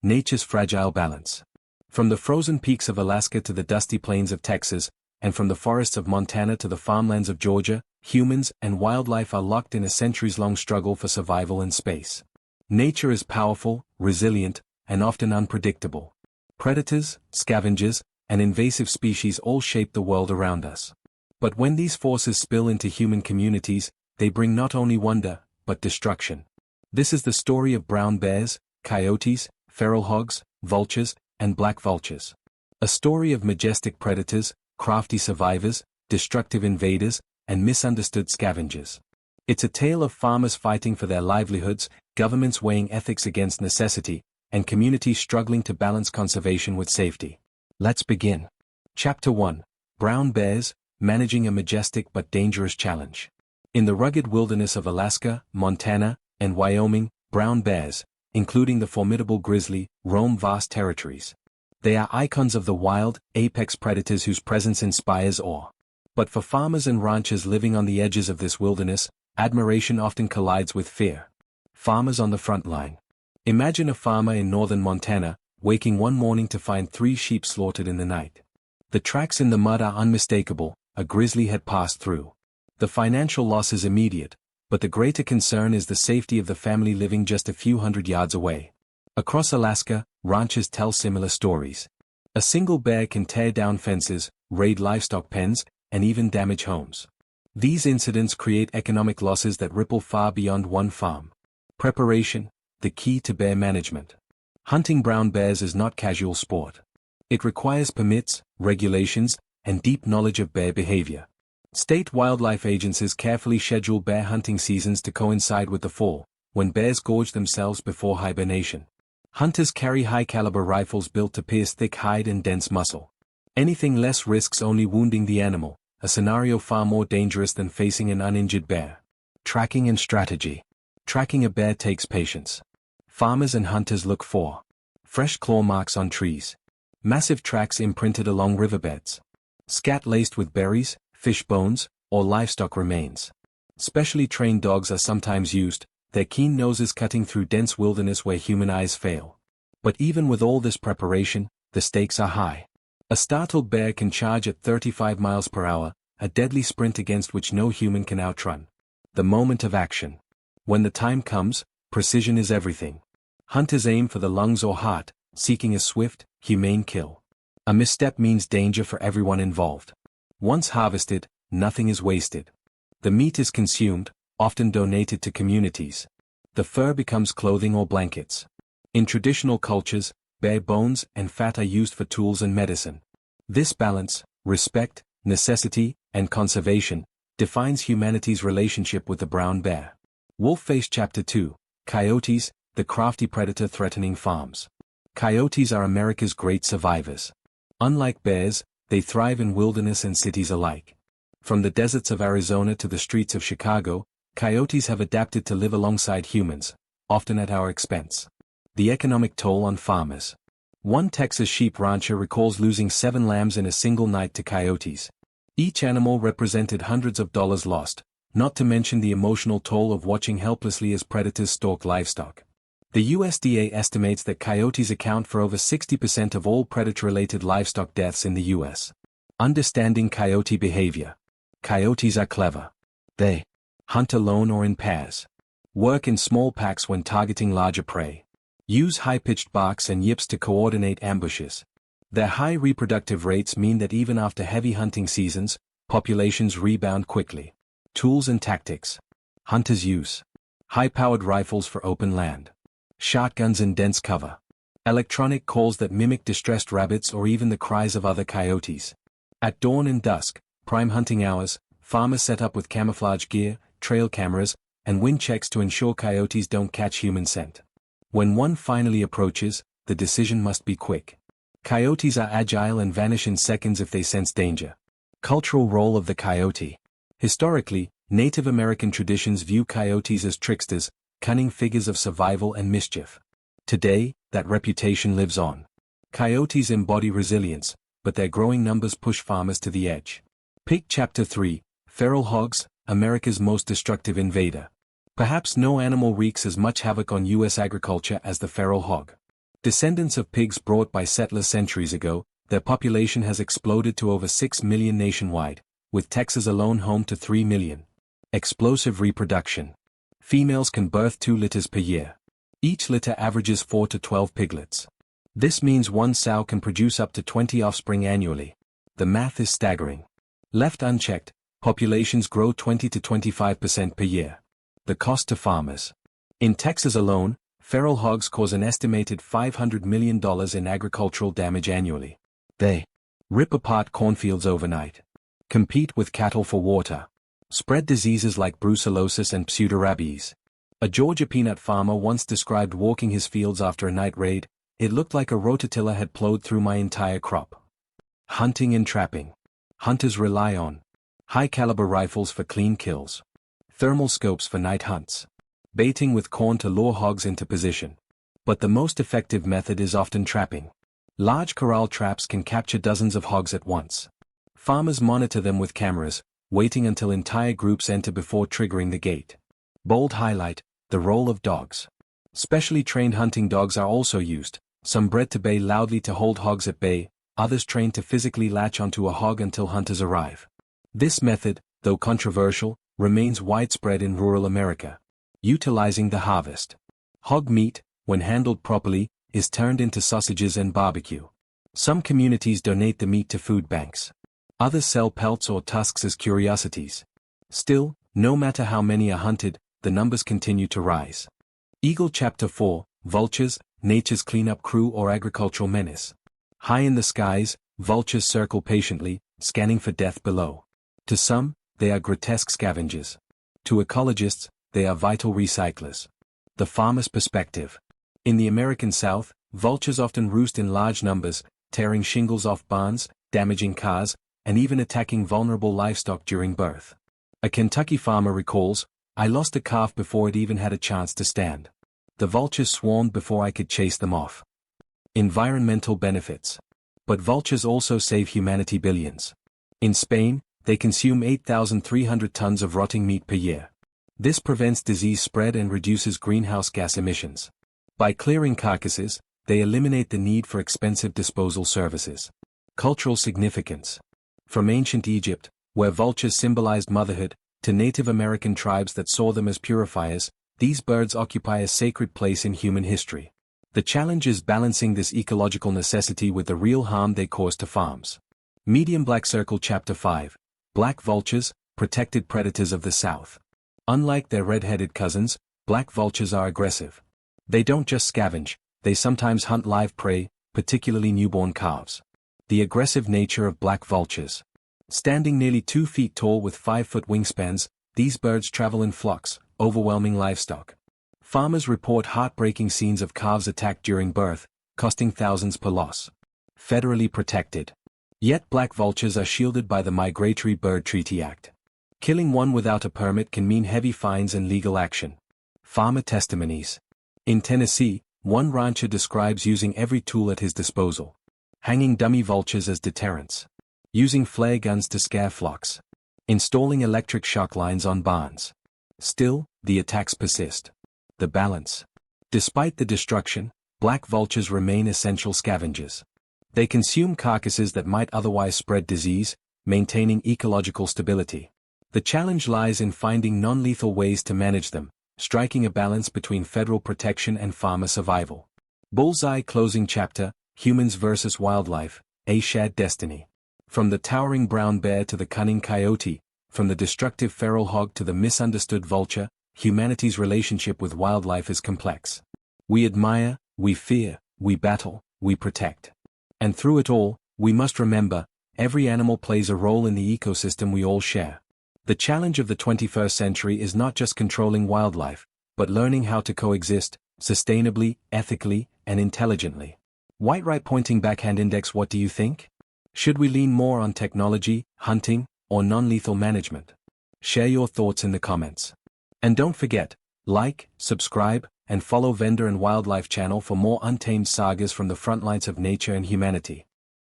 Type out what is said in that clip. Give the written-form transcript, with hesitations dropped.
nature's fragile balance. From the frozen peaks of Alaska to the dusty plains of Texas, and from the forests of Montana to the farmlands of Georgia, humans and wildlife are locked in a centuries-long struggle for survival in space. Nature is powerful, resilient, and often unpredictable. Predators, scavengers, and invasive species all shape the world around us. But when these forces spill into human communities, they bring not only wonder, but destruction. This is the story of brown bears, coyotes, feral hogs, vultures, and black vultures. A story of majestic predators, crafty survivors, destructive invaders, and misunderstood scavengers. It's a tale of farmers fighting for their livelihoods, governments weighing ethics against necessity, and communities struggling to balance conservation with safety. Let's begin. Chapter 1. Brown Bears, Managing a Majestic but Dangerous Challenge. In the rugged wilderness of Alaska, Montana, and Wyoming, brown bears, including the formidable grizzly, roam vast territories. They are icons of the wild, apex predators whose presence inspires awe. But for farmers and ranchers living on the edges of this wilderness, admiration often collides with fear. Farmers on the front line. Imagine a farmer in northern Montana, waking one morning to find 3 sheep slaughtered in the night. The tracks in the mud are unmistakable, a grizzly had passed through. The financial loss is immediate, but the greater concern is the safety of the family living just a few hundred yards away. Across Alaska, ranchers tell similar stories. A single bear can tear down fences, raid livestock pens, and even damage homes. These incidents create economic losses that ripple far beyond one farm. Preparation, the key to bear management. Hunting brown bears is not casual sport. It requires permits, regulations, and deep knowledge of bear behavior. State wildlife agencies carefully schedule bear hunting seasons to coincide with the fall, when bears gorge themselves before hibernation. Hunters carry high-caliber rifles built to pierce thick hide and dense muscle. Anything less risks only wounding the animal, a scenario far more dangerous than facing an uninjured bear. Tracking and strategy. Tracking a bear takes patience. Farmers and hunters look for fresh claw marks on trees, massive tracks imprinted along riverbeds, scat laced with berries, fish bones, or livestock remains. Specially trained dogs are sometimes used, their keen noses cutting through dense wilderness where human eyes fail. But even with all this preparation, the stakes are high. A startled bear can charge at 35 miles per hour, a deadly sprint against which no human can outrun. The moment of action. When the time comes, precision is everything. Hunters aim for the lungs or heart, seeking a swift, humane kill. A misstep means danger for everyone involved. Once harvested, nothing is wasted. The meat is consumed, often donated to communities. The fur becomes clothing or blankets. In traditional cultures, bear bones and fat are used for tools and medicine. This balance, respect, necessity, and conservation, defines humanity's relationship with the brown bear. Wolf-Face Chapter 2. Coyotes, the crafty predator threatening farms. Coyotes are America's great survivors. Unlike bears, they thrive in wilderness and cities alike. From the deserts of Arizona to the streets of Chicago, coyotes have adapted to live alongside humans, often at our expense. The economic toll on farmers. One Texas sheep rancher recalls losing 7 lambs in a single night to coyotes. Each animal represented hundreds of dollars lost, not to mention the emotional toll of watching helplessly as predators stalk livestock. The USDA estimates that coyotes account for over 60% of all predator-related livestock deaths in the U.S. Understanding coyote behavior. Coyotes are clever. They hunt alone or in pairs. Work in small packs when targeting larger prey. Use high-pitched barks and yips to coordinate ambushes. Their high reproductive rates mean that even after heavy hunting seasons, populations rebound quickly. Tools and tactics. Hunters use high-powered rifles for open land. Shotguns in dense cover. Electronic calls that mimic distressed rabbits or even the cries of other coyotes. At dawn and dusk, prime hunting hours, farmers set up with camouflage gear, trail cameras, and wind checks to ensure coyotes don't catch human scent. When one finally approaches, the decision must be quick. Coyotes are agile and vanish in seconds if they sense danger. Cultural role of the coyote. Historically, Native American traditions view coyotes as tricksters, cunning figures of survival and mischief. Today, that reputation lives on. Coyotes embody resilience, but their growing numbers push farmers to the edge. Pig Chapter 3. Feral Hogs, America's most destructive invader. Perhaps no animal wreaks as much havoc on U.S. agriculture as the feral hog. Descendants of pigs brought by settlers centuries ago, their population has exploded to over 6 million nationwide, with Texas alone home to 3 million. Explosive reproduction. Females can birth 2 litters per year. Each litter averages 4 to 12 piglets. This means one sow can produce up to 20 offspring annually. The math is staggering. Left unchecked, populations grow 20 to 25% per year. The cost to farmers. In Texas alone, feral hogs cause an estimated $500 million in agricultural damage annually. They rip apart cornfields overnight, compete with cattle for water, spread diseases like brucellosis and pseudorabies. A Georgia peanut farmer once described walking his fields after a night raid. It looked like a rototiller had plowed through my entire crop. Hunting and trapping. Hunters rely on high-caliber rifles for clean kills, thermal scopes for night hunts, baiting with corn to lure hogs into position. But the most effective method is often trapping. Large corral traps can capture dozens of hogs at once. Farmers monitor them with cameras, waiting until entire groups enter before triggering the gate. Bold highlight, the role of dogs. Specially trained hunting dogs are also used, some bred to bay loudly to hold hogs at bay, others trained to physically latch onto a hog until hunters arrive. This method, though controversial, remains widespread in rural America. Utilizing the harvest. Hog meat, when handled properly, is turned into sausages and barbecue. Some communities donate the meat to food banks. Others sell pelts or tusks as curiosities. Still, no matter how many are hunted, the numbers continue to rise. Eagle Chapter 4, Vultures, Nature's Cleanup Crew or Agricultural Menace. High in the skies, vultures circle patiently, scanning for death below. To some, they are grotesque scavengers. To ecologists, they are vital recyclers. The farmer's perspective. In the American South, vultures often roost in large numbers, tearing shingles off barns, damaging cars, and even attacking vulnerable livestock during birth. A Kentucky farmer recalls, "I lost a calf before it even had a chance to stand. The vultures swarmed before I could chase them off." Environmental benefits. But vultures also save humanity billions. In Spain, they consume 8,300 tons of rotting meat per year. This prevents disease spread and reduces greenhouse gas emissions. By clearing carcasses, they eliminate the need for expensive disposal services. Cultural significance. From ancient Egypt, where vultures symbolized motherhood, to Native American tribes that saw them as purifiers, these birds occupy a sacred place in human history. The challenge is balancing this ecological necessity with the real harm they cause to farms. Medium Black Circle Chapter 5. Black vultures, protected predators of the South. Unlike their red-headed cousins, black vultures are aggressive. They don't just scavenge, they sometimes hunt live prey, particularly newborn calves. The aggressive nature of black vultures. Standing nearly 2 feet tall with 5-foot wingspans, these birds travel in flocks, overwhelming livestock. Farmers report heartbreaking scenes of calves attacked during birth, costing thousands per loss. Federally protected. Yet black vultures are shielded by the Migratory Bird Treaty Act. Killing one without a permit can mean heavy fines and legal action. Farmer testimonies. In Tennessee, one rancher describes using every tool at his disposal. Hanging dummy vultures as deterrents. Using flare guns to scare flocks. Installing electric shock lines on barns. Still, the attacks persist. The balance. Despite the destruction, black vultures remain essential scavengers. They consume carcasses that might otherwise spread disease, maintaining ecological stability. The challenge lies in finding non-lethal ways to manage them, striking a balance between federal protection and farmer survival. Bullseye Closing Chapter, Humans vs. Wildlife, A Shared Destiny. From the towering brown bear to the cunning coyote, from the destructive feral hog to the misunderstood vulture, humanity's relationship with wildlife is complex. We admire, we fear, we battle, we protect. And through it all, we must remember, every animal plays a role in the ecosystem we all share. The challenge of the 21st century is not just controlling wildlife, but learning how to coexist, sustainably, ethically, and intelligently. White right pointing backhand index. What do you think? Should we lean more on technology, hunting, or non-lethal management? Share your thoughts in the comments. And don't forget, like, subscribe, and follow Vendor and Wildlife channel for more untamed sagas from the front lines of nature and humanity.